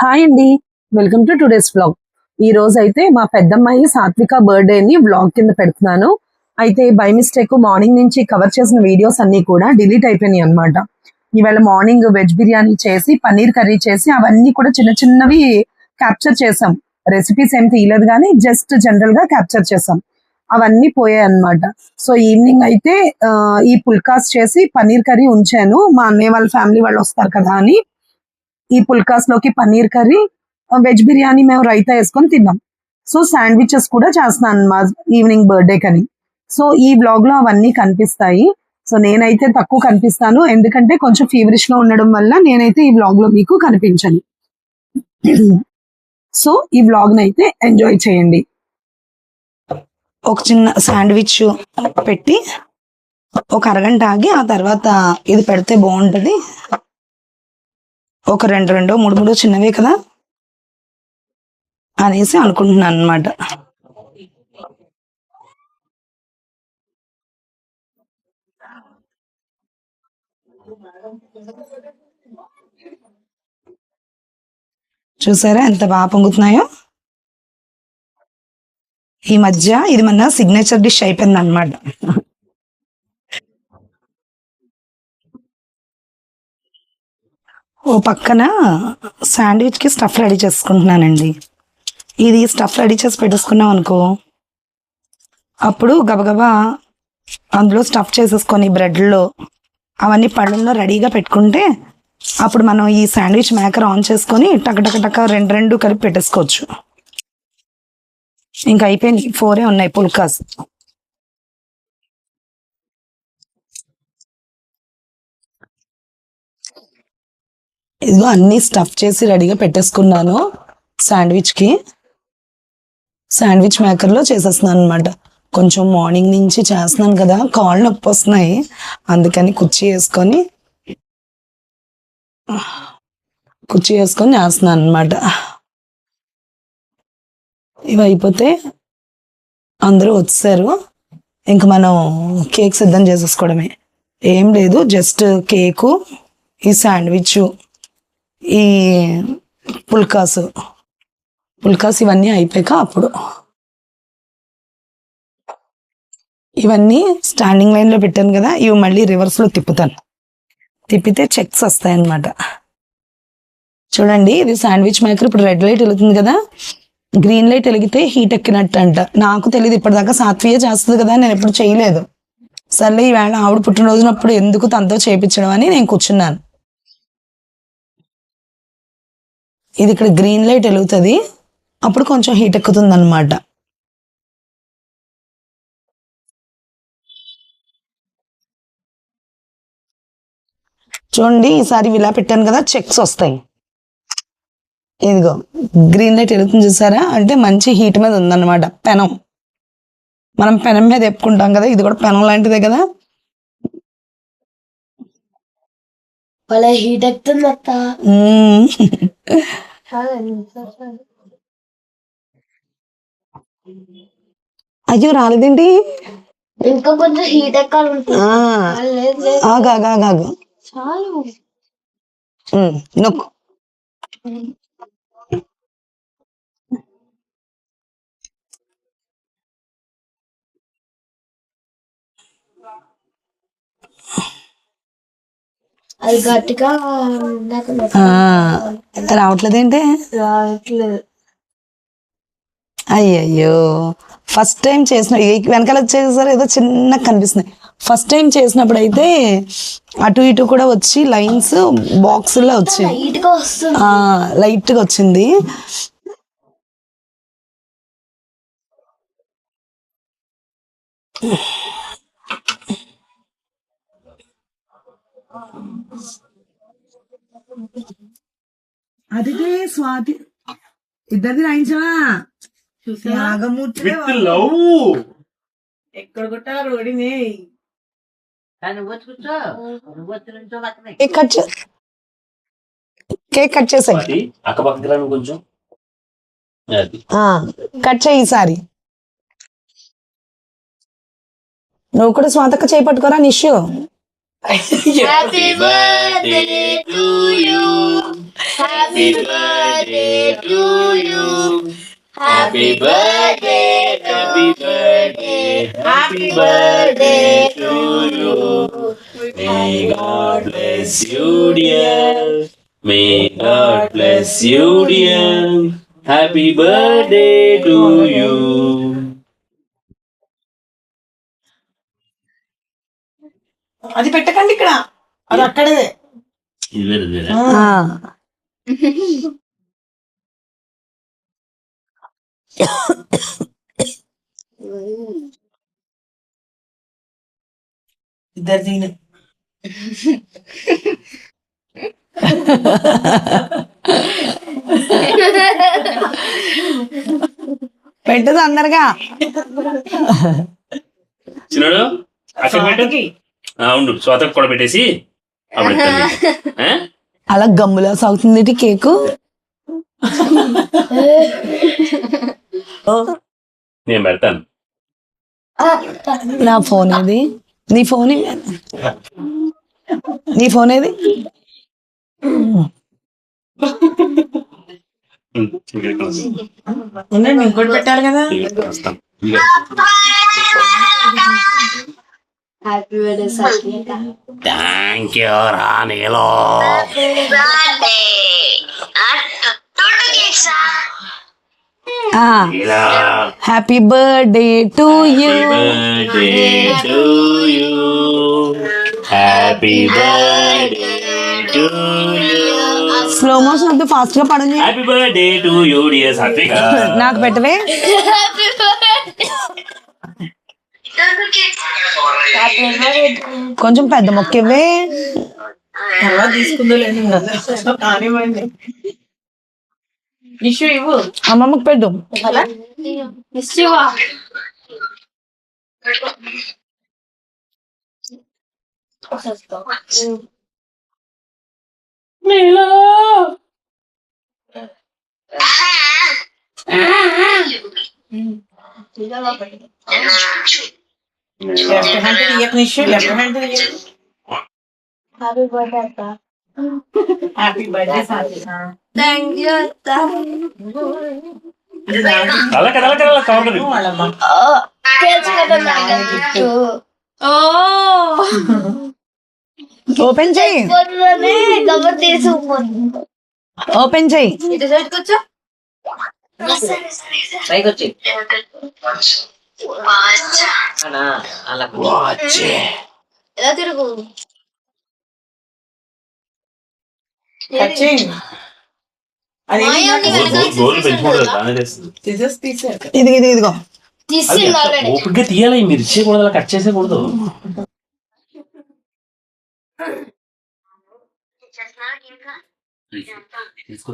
Hi అండి, welcome to today's vlog. ఈ రోజు అయితే మా పెద్దమ్మాయి సాత్విక బర్త్డేని వ్లాగ్ కింద పెడుతున్నాను. అయితే బై మిస్టేక్ మార్నింగ్ నుంచి కవర్ చేసిన వీడియోస్ అన్ని కూడా డిలీట్ అయిపోయినాయి అనమాట. ఇవాళ మార్నింగ్ వెజ్ బిర్యానీ చేసి పన్నీర్ కర్రీ చేసి అవన్నీ కూడా చిన్న చిన్నవి క్యాప్చర్ చేసాం. రెసిపీస్ ఏం తీయలేదు కానీ జస్ట్ జనరల్ గా క్యాప్చర్ చేసాం. అవన్నీ పోయాయి అనమాట. సో ఈవినింగ్ అయితే ఈ పుల్కాస్ చేసి పన్నీర్ కర్రీ ఉంచాను. మా అన్నయ్య వాళ్ళ ఫ్యామిలీ వాళ్ళు వస్తారు కదా అని ఈ పుల్కాస్ లోకి పన్నీర్ కర్రీ, వెజ్ బిర్యానీ మేము రైతా వేసుకొని తిన్నాం. సో శాండ్విచెస్ కూడా చేస్తున్నాను మా ఈవినింగ్ బర్త్డే కని. సో ఈ బ్లాగ్ లో అవన్నీ కనిపిస్తాయి. సో నేనైతే తక్కువ కనిపిస్తాను, ఎందుకంటే కొంచెం ఫీవరిష్ గా ఉండడం వల్ల నేనైతే ఈ బ్లాగ్ లో మీకు కనిపించను. సో ఈ బ్లాగ్ నైతే ఎంజాయ్ చేయండి. ఒక చిన్న శాండ్విచ్ పెట్టి ఒక అరగంట ఆగి ఆ తర్వాత ఇది పెడితే బాగుంటది. ఒక రెండు మూడు చిన్నవే కదా అనేసి అనుకుంటున్నాను అనమాట. చూసారా ఎంత బాగా పొంగుతున్నాయో. ఈ మధ్య ఇది మన సిగ్నేచర్ డిష్ అయిపోయింది అనమాట. ఓ పక్కన శాండ్విచ్ కి స్టఫ్ రెడీ చేసుకుంటున్నానండి. ఇది స్టఫ్ రెడీ చేసి పెట్టేసుకున్నాం అనుకో, అప్పుడు గబగబా అందులో స్టఫ్ చేసేసుకొని బ్రెడ్లో అవన్నీ పళ్ళల్లో రెడీగా పెట్టుకుంటే అప్పుడు మనం ఈ శాండ్విచ్ మేకర్ ఆన్ చేసుకొని టక రెండు కలిపి పెట్టేసుకోవచ్చు. ఇంకా అయిపోయింది, 4 ఉన్నాయి పుల్కాస్. ఇదిగో అన్ని స్టఫ్ చేసి రెడీగా పెట్టేసుకున్నాను. శాండ్విచ్కి శాండ్విచ్ మేకర్లో చేసేస్తున్నాను అనమాట. కొంచెం మార్నింగ్ నుంచి చేస్తున్నాను కదా, కాళ్ళు నొప్పి వస్తున్నాయి, అందుకని కుర్చీ వేసుకొని చేస్తున్నాను అనమాట. ఇవి అయిపోతే అందరూ వచ్చారు, ఇంక మనం కేక్ సిద్ధం చేసేసుకోవడమే. ఏం లేదు, జస్ట్ కేకు, ఈ శాండ్విచ్, ఈ పుల్కాస్ ఇవన్నీ అయిపోయాక అప్పుడు ఇవన్నీ స్టాండింగ్ లైన్లో పెట్టాను కదా, ఇవి మళ్ళీ రివర్స్లో తిప్పుతాను. తిప్పితే చెక్స్ వస్తాయి అన్నమాట. చూడండి, ఇది శాండ్విచ్ మేకర్. ఇప్పుడు రెడ్ లైట్ వెలుగుతుంది కదా, గ్రీన్ లైట్ వెలిగితే హీట్ ఎక్కినట్టు అంట. నాకు తెలియదు, ఇప్పటిదాకా సాత్వియే చేస్తుంది కదా, నేను ఎప్పుడు చేయలేదు. సర్లే ఈవేళ ఆవిడ పుట్టినరోజునప్పుడు ఎందుకు తనతో చేయించడం అని నేను కూర్చున్నాను. ఇది ఇక్కడ గ్రీన్ లైట్ వెలుగుతుంది, అప్పుడు కొంచెం హీట్ ఎక్కుతుంది అనమాట. చూడండి, ఈసారి ఇలా పెట్టాను కదా, చెక్స్ వస్తాయి. ఇదిగో గ్రీన్ లైట్ వెలుగుతుంది చూసారా, అంటే మంచి హీట్ మీద ఉందన్నమాట. పెనం, మనం పెనం మీద ఎప్పుకుంటాం కదా, ఇది కూడా పెనం లాంటిదే కదా. హీట్ ఎక్కుతుంది. అయ్యో రాలేదేంటి, ఇంకా కొంచెం హీట్ ఎక్కాలి. నొక్కు. అది గట్టిగా రావట్లేదేంటి? రావట్లేదు. అయ్యయ్యో, ఫస్ట్ టైం చేసిన వెనకాల చేసారు ఏదో చిన్నగా కనిపిస్తుంది. ఫస్ట్ టైం చేసినప్పుడు అయితే అటు ఇటు కూడా వచ్చి లైన్స్ బాక్సుల్లో వచ్చి లైట్గా వచ్చింది. అదిగే స్వాతి ఇద్దరిది రాయించవా? ఎక్కడ కొట్టారు రోడ్డుని? కేక్ కట్ చేసాయి, కట్ చేయి ఈసారి. నువ్వు కూడా స్వాతక్క చేయి పట్టుకోరా Nishu. Happy birthday to you. Happy birthday to you. Happy birthday, happy birthday, happy birthday to you. May God bless you, dear. May God bless you, dear. Happy birthday to you. అది పెట్టకండి ఇక్కడ, అది అక్కడదే. ఇద్దరు దీని పెట్టదు అందరుగా. చిన్నాడు అక్కడ పెట్టు. ఉండు స్వాతకు కూడా పెట్టేసి అప్పుడు ఇస్తాను. అలా గమ్ములా సాగుతుంది కేకు. నేను పెడతాను. నా ఫోన్ ఏది? నీ ఫోన్ నీ ఫోన్ ఏది? ఇంకోటి పెట్టాలి కదా. Happy birthday Sathvika. Thank you రాణిలో. Happy birthday to you. Happy birthday to you. Slow motion వద్దు, ఫాస్ట్ గా పడని. Happy birthday to you dear Sathvika. నాకు పెట్టవే. కొంచెం పెద్ద మొక్కవే. తర్వాత తీసుకుందో లేదు కానివ్వండి. ఇష్యూ ఇవ్వు, అమ్మమ్మకి పెట్టు. లెఫ్ట్ హ్యాండ్ తీయకు నిషు, లెఫ్ట్ హ్యాండ్ తీయకు. హ్యాపీ బర్త్డే అక్క. Happy birthday Sathvika. Thank you అక్క. అలా కదా కవర్ వాళ్ళమ్మ తెలుసు కదా నాకు gift. ఓపెన్ చెయ్యి, పొద్దునే కవర్ తీసి ఓపెన్ చెయ్యి. ఇటు సైడ్ కూర్చో. పైకి వచ్చి ఎలా తిరుగు. కట్ చేయండి. అది గోల్ పెంచుకోవడం సిజర్స్ తీసారు. ఇదిగో తీసింది ఆల్రెడీ. ఓపిక తీయాలి, మీరు ఇచ్చేయకూడదు, అలా కట్ చేసేయకూడదు. తీసుకో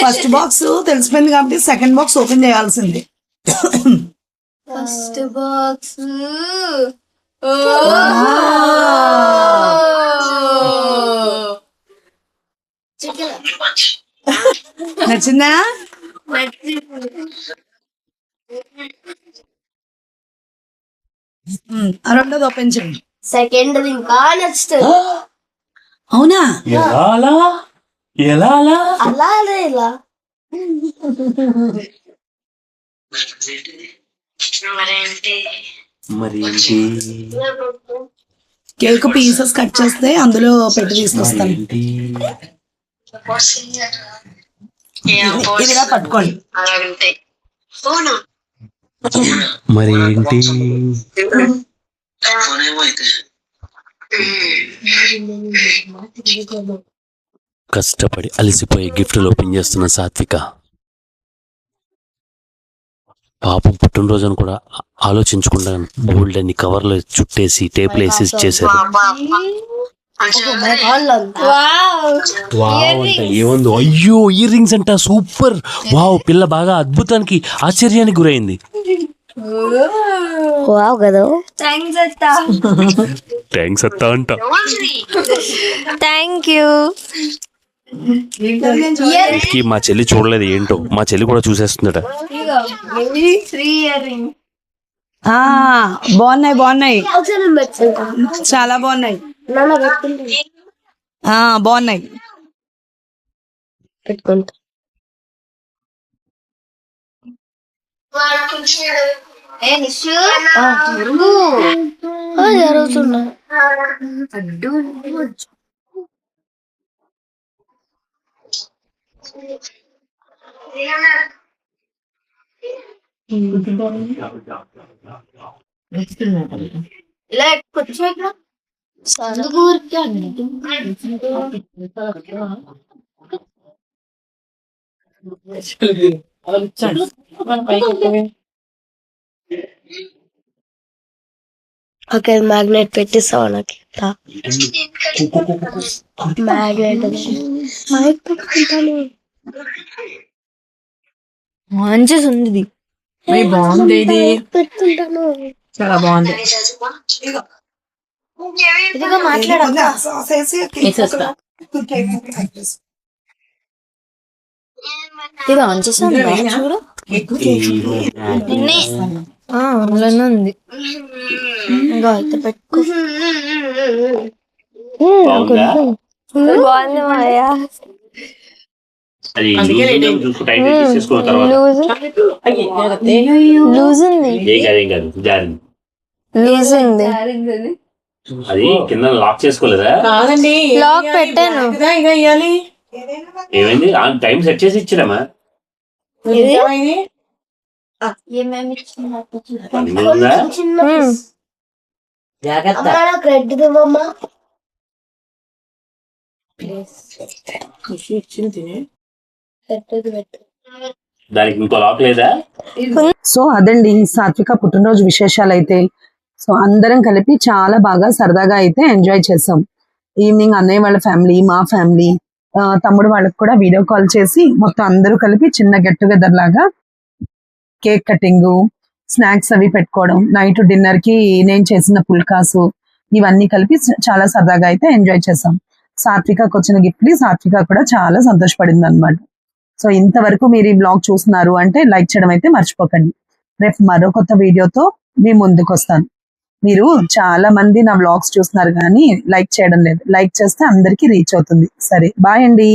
ఫస్ట్ బాక్స్ తెలిసిపోయింది కాబట్టి సెకండ్ బాక్స్ ఓపెన్ చేయాల్సింది. ఫస్ట్ బాక్స్ నచ్చిందా? రెండోది ఓపెన్ చేయండి. సెకండ్ ఇంకా నచ్చుతుంది. అవునా? ఎలా అలా అలా ఇలా మరి కేక్ పీసెస్ కట్ చేస్తే అందులో పెట్టి తీసుకొస్తాను. ఇదిగా పట్టుకోండి. మరి ఏంటి? కష్టపడి అలసిపోయి గిఫ్ట్లు ఓపెన్ చేస్తున్న సాత్విక పాపం పుట్టినరోజును కూడా ఆలోచించకుండా బోల్డ్ అన్ని కవర్లు చుట్టేసి టేపులు వేసి ఇచ్చేసారు. వావ్ అంట ఏముందో, అయ్యో ఇయర్ రింగ్స్ అంట, సూపర్ వావ్. పిల్ల బాగా అద్భుతానికి ఆశ్చర్యానికి గురైంది. వావ్ కదా. థ్యాంక్స్ థ్యాంక్స్ అత్త అంట. Thank you. ఇంతకీ మా చెల్లి చూడలేదు ఏంటో, మా చెల్లి కూడా చూసేస్తుందట. 3 ఇయర్ రింగ్ ఆ బాగున్నాయి చాలా బాగున్నాయి. బాగున్నాయి. పెట్టుకుంటా. జరుగుతున్నా ఇలా కూర్చో. ఓకే మ్యాగ్నెట్ పెట్టిస్తావా నాకు? మ్యాగ్నెట్ మైక్ పెట్టుకుంటాను. మంచిగా ఉంది ఇది. బాగుంది ఇది, పెట్టుకుంటాను. చాలా బాగుంది. ఇదిగో మాట్లాడక ఇది ఆన్ చేసాను చూడు. అందులోనే ఉంది. ఇంకా అయితే పెట్టుకో. బాగుంది మాయా. లూజ్ ఉంది. లూజ్ ఉంది. అది కింద లాక్ చేసుకోలేదా? కాదండి, లాక్ పెట్టాను. ఇక ఇయ్యాలి. ఏమైంది? టైం సెట్ చేసి ఇచ్చారమ్మా. ఏమైంది? దానికి ఇంకో లాక్ లేదా? సో అదండి సాత్విక పుట్టినరోజు విశేషాలు అయితే. సో అందరం కలిపి చాలా బాగా సరదాగా అయితే ఎంజాయ్ చేసాం. ఈవినింగ్ అన్నయ్య వాళ్ళ ఫ్యామిలీ, మా ఫ్యామిలీ, తమ్ముడు వాళ్ళకి కూడా వీడియో కాల్ చేసి మొత్తం అందరూ కలిపి చిన్న గెట్ టుగెదర్ లాగా కేక్ కటింగ్, స్నాక్స్ అవి పెట్టుకోవడం, నైట్ డిన్నర్ కి నేను చేసిన పుల్కాసు, ఇవన్నీ కలిపి చాలా సరదాగా అయితే ఎంజాయ్ చేసాం. సాత్వికకు వచ్చిన గిఫ్ట్ ని సాత్విక కూడా చాలా సంతోషపడింది అనమాట. సో ఇంతవరకు మీరు ఈ బ్లాగ్ చూస్తున్నారు అంటే లైక్ చేయడం అయితే మర్చిపోకండి. రేపు మరో కొత్త వీడియోతో మీ ముందుకు వస్తాను. మీరు చాలా మంది నా వ్లాగ్స్ చూస్తున్నారు కానీ లైక్ చేయడం లేదు. లైక్ చేస్తే అందరికీ రీచ్ అవుతుంది. సరే, బాయ్ అండి.